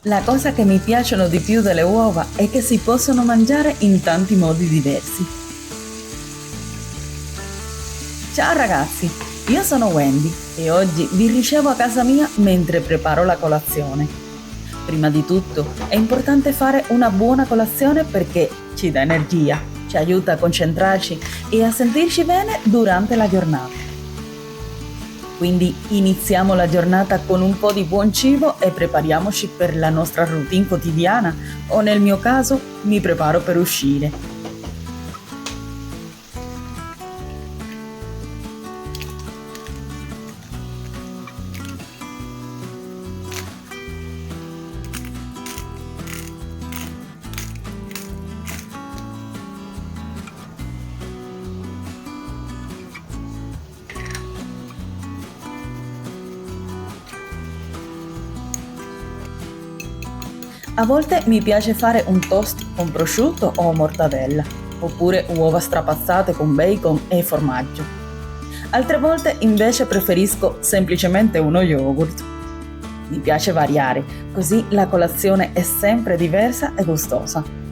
La cosa che mi piacciono di più delle uova è che si possono mangiare in tanti modi diversi. Ciao ragazzi, io sono Wendy e oggi vi ricevo a casa mia mentre preparo la colazione. Prima di tutto è importante fare una buona colazione perché ci dà energia, ci aiuta a concentrarci e a sentirci bene durante la giornata. Quindi iniziamo la giornata con un po' di buon cibo e prepariamoci per la nostra routine quotidiana o nel mio caso mi preparo per uscire. A volte mi piace fare un toast con prosciutto o mortadella, oppure uova strapazzate con bacon e formaggio. Altre volte invece preferisco semplicemente uno yogurt. Mi piace variare, così la colazione è sempre diversa e gustosa.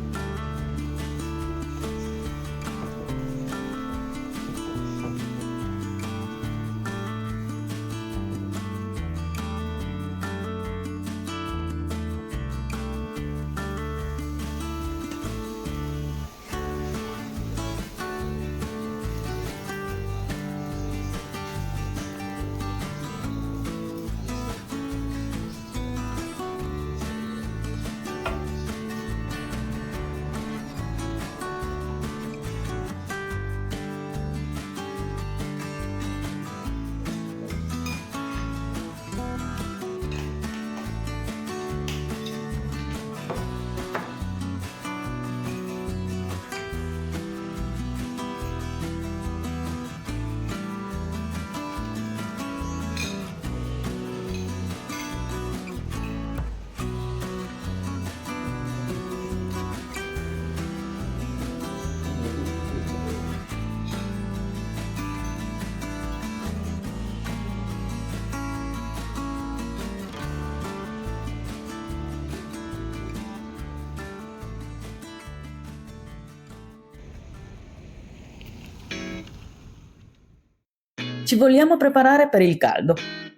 Ci vogliamo preparare per il caldo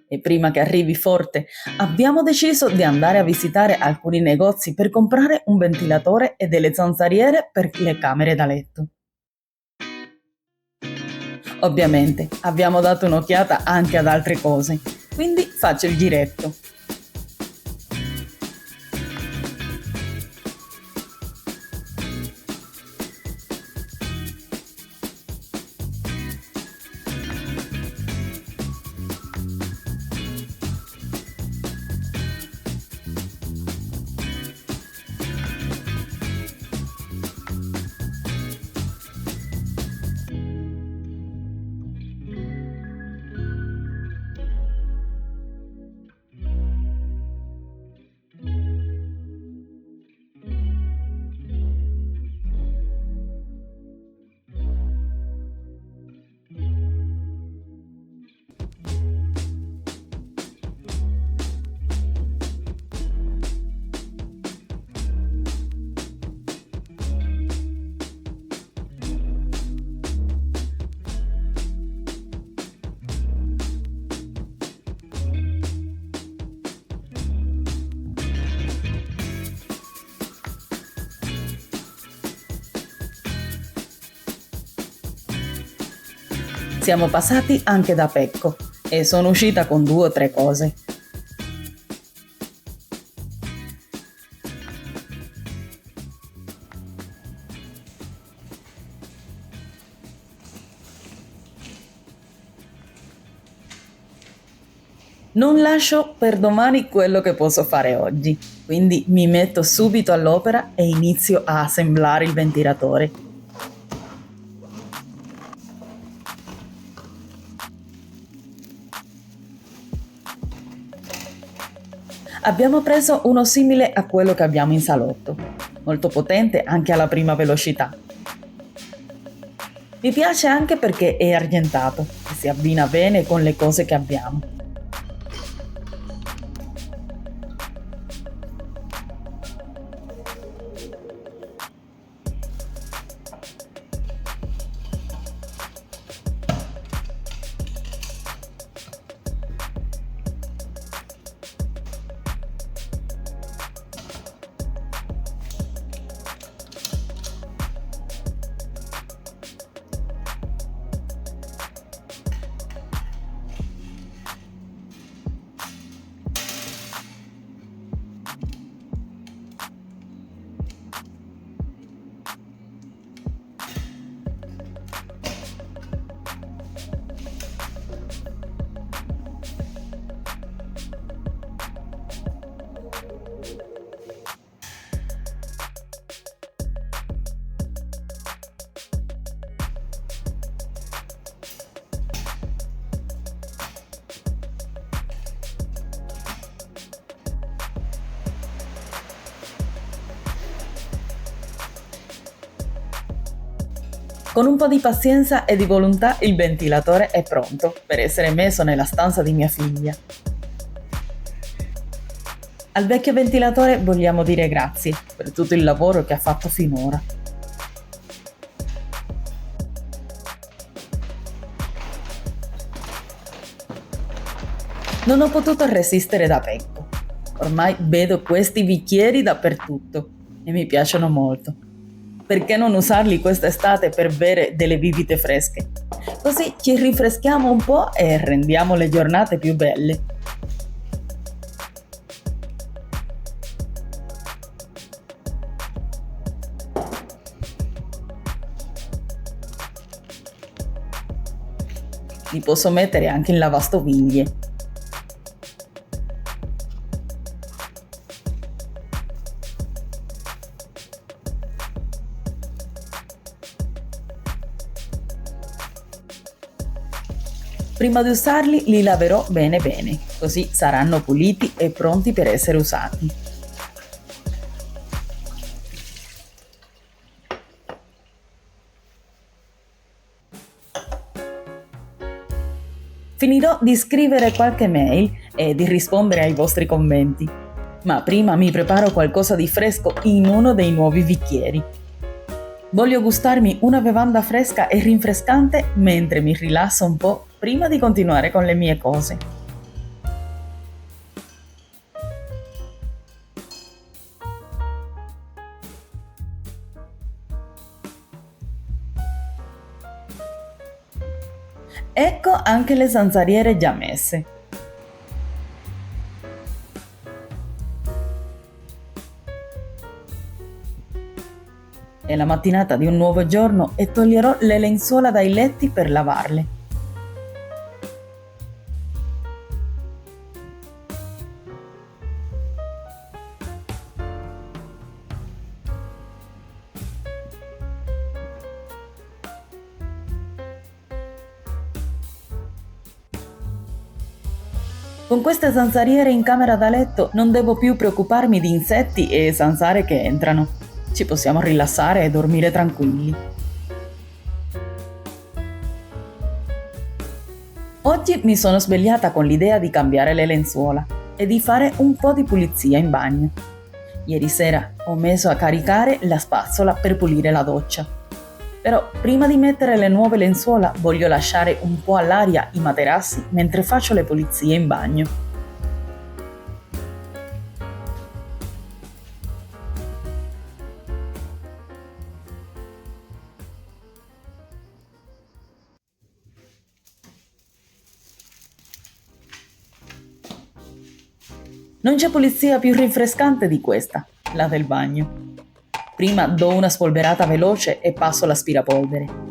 e prima che arrivi forte abbiamo deciso di andare a visitare alcuni negozi per comprare un ventilatore e delle zanzariere per le camere da letto. Ovviamente abbiamo dato un'occhiata anche ad altre cose, quindi faccio il giretto. Siamo passati anche da Pecco e sono uscita con 2 o 3 cose. Non lascio per domani quello che posso fare oggi, quindi mi metto subito all'opera e inizio a assemblare il ventilatore. Abbiamo preso uno simile a quello che abbiamo in salotto, molto potente anche alla prima velocità. Mi piace anche perché è argentato e si abbina bene con le cose che abbiamo. Con un po' di pazienza e di volontà il ventilatore è pronto per essere messo nella stanza di mia figlia. Al vecchio ventilatore vogliamo dire grazie per tutto il lavoro che ha fatto finora. Non ho potuto resistere da pecco. Ormai vedo questi bicchieri dappertutto e mi piacciono molto. Perché non usarli quest'estate per bere delle bibite fresche? Così ci rinfreschiamo un po' e rendiamo le giornate più belle. Li posso mettere anche in lavastoviglie. Prima di usarli li laverò bene bene, così saranno puliti e pronti per essere usati. Finirò di scrivere qualche mail e di rispondere ai vostri commenti, ma prima mi preparo qualcosa di fresco in uno dei nuovi bicchieri. Voglio gustarmi una bevanda fresca e rinfrescante mentre mi rilasso un po' prima di continuare con le mie cose. Ecco anche le zanzariere già messe. È la mattinata di un nuovo giorno e toglierò le lenzuola dai letti per lavarle. Con queste zanzariere in camera da letto non devo più preoccuparmi di insetti e zanzare che entrano. Ci possiamo rilassare e dormire tranquilli. Oggi mi sono svegliata con l'idea di cambiare le lenzuola e di fare un po' di pulizia in bagno. Ieri sera ho messo a caricare la spazzola per pulire la doccia. Però prima di mettere le nuove lenzuola voglio lasciare un po' all'aria i materassi mentre faccio le pulizie in bagno. Non c'è pulizia più rinfrescante di questa, la del bagno. Prima do una spolverata veloce e passo l'aspirapolvere.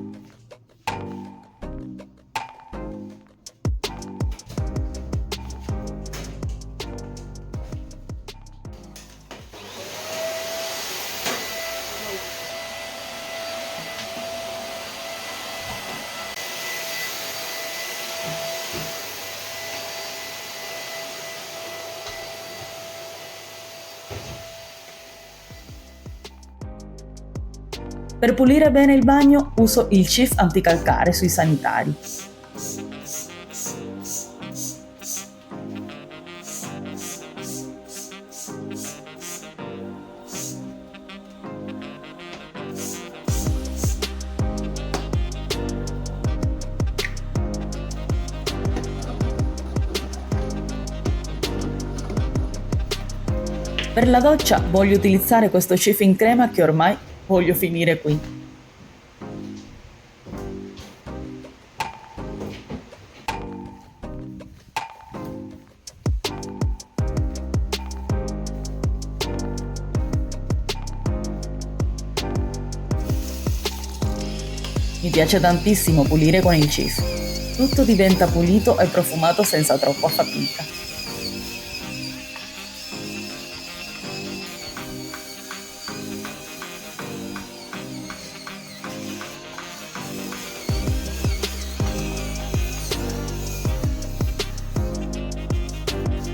Per pulire bene il bagno uso il Cif anticalcare sui sanitari. Per la doccia voglio utilizzare questo Cif in crema che ormai voglio finire qui. Mi piace tantissimo pulire con il Cif. Tutto diventa pulito e profumato senza troppa fatica.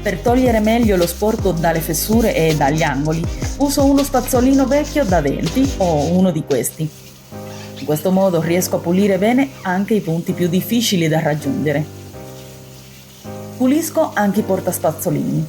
Per togliere meglio lo sporco dalle fessure e dagli angoli, uso uno spazzolino vecchio da denti o uno di questi. In questo modo riesco a pulire bene anche i punti più difficili da raggiungere. Pulisco anche i portaspazzolini.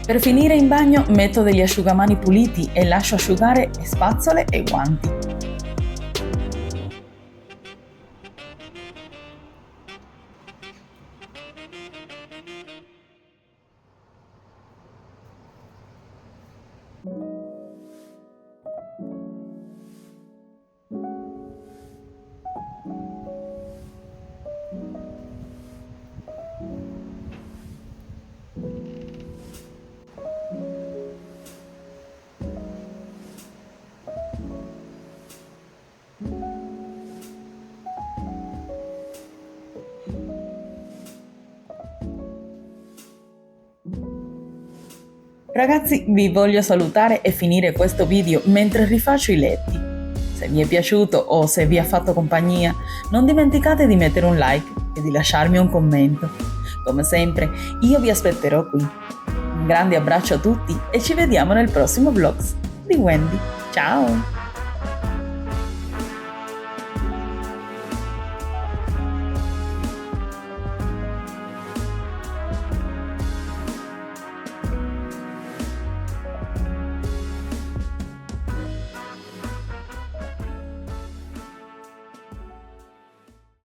Per finire in bagno metto degli asciugamani puliti e lascio asciugare spazzole e guanti. Ragazzi, vi voglio salutare e finire questo video mentre rifaccio i letti. Se vi è piaciuto o se vi ha fatto compagnia, non dimenticate di mettere un like e di lasciarmi un commento. Come sempre, io vi aspetterò qui. Un grande abbraccio a tutti e ci vediamo nel prossimo vlog di Wendy. Ciao!